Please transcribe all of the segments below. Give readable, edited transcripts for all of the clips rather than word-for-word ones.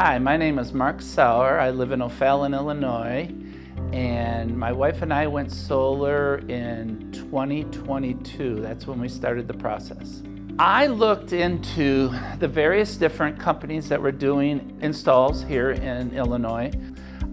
Hi, my name is Mark Sauer. I live in O'Fallon, Illinois, and my wife and I went solar in 2022. That's when we started the process. I looked into the various different companies that were doing installs here in Illinois.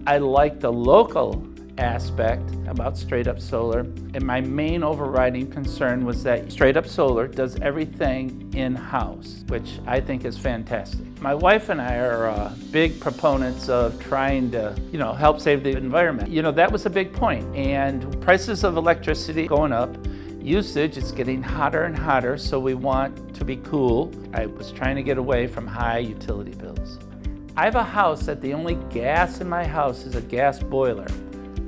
I liked the local aspect about StraightUp Solar, and my main overriding concern was that StraightUp Solar does everything in-house, which I think is fantastic. My wife and I are big proponents of trying to, help save the environment. That was a big point, and prices of electricity going up, usage is getting hotter and hotter, so we want to be cool. I was trying to get away from high utility bills. I have a house that the only gas in my house is a gas boiler.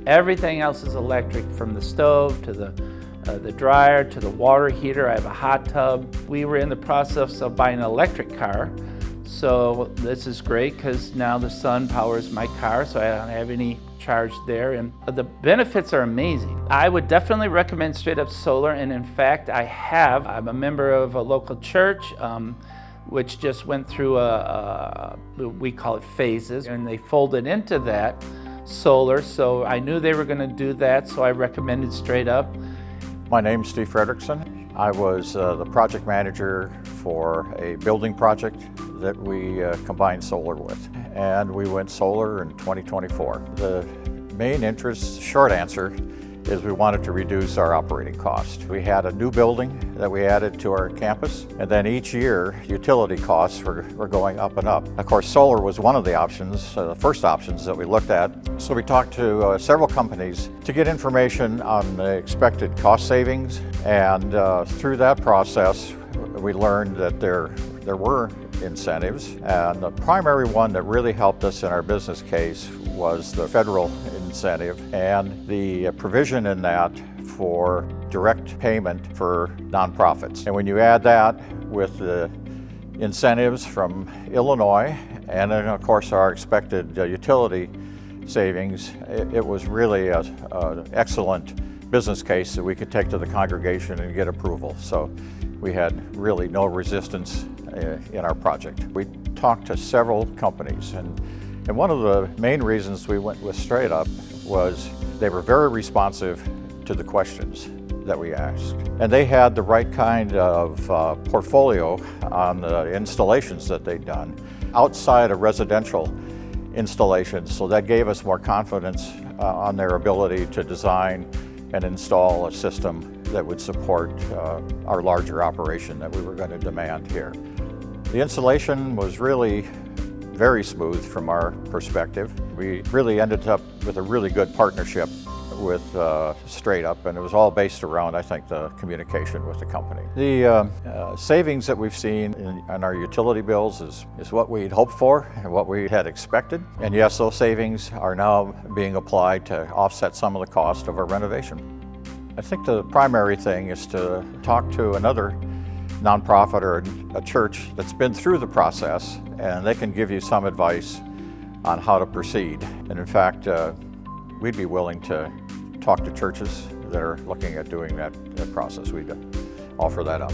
Everything else is electric, from the stove to the dryer to the water heater. I have a hot tub. We were in the process of buying an electric car, so this is great because now the sun powers my car, so I don't have any charge there, and the benefits are amazing. I would definitely recommend StraightUp Solar, and in fact I'm a member of a local church which just went through we call it phases, and they folded into that solar, so I knew they were going to do that, so I recommended StraightUp. My name's Steve Frederickson. I was the project manager for a building project that we combined solar with, and we went solar in 2024. The main interest, short answer, is we wanted to reduce our operating cost. We had a new building that we added to our campus, and then each year utility costs were going up and up. Of course, solar was one of the options, the first options that we looked at. So we talked to several companies to get information on the expected cost savings, and through that process we learned that there were incentives, and the primary one that really helped us in our business case was the federal incentive and the provision in that for direct payment for nonprofits. And when you add that with the incentives from Illinois and then of course our expected utility savings, it was really an excellent business case that we could take to the congregation and get approval. So we had really no resistance in our project. We talked to several companies, and one of the main reasons we went with StraightUp was they were very responsive to the questions that we asked. And they had the right kind of portfolio on the installations that they'd done outside of residential installations, so that gave us more confidence on their ability to design and install a system that would support our larger operation that we were going to demand here. The installation was really very smooth from our perspective. We really ended up with a really good partnership with StraightUp, and it was all based around, I think, the communication with the company. The savings that we've seen on our utility bills is what we'd hoped for and what we had expected. And yes, those savings are now being applied to offset some of the cost of our renovation. I think the primary thing is to talk to another nonprofit or a church that's been through the process, and they can give you some advice on how to proceed. And in fact, we'd be willing to talk to churches that are looking at doing that process. We'd offer that up.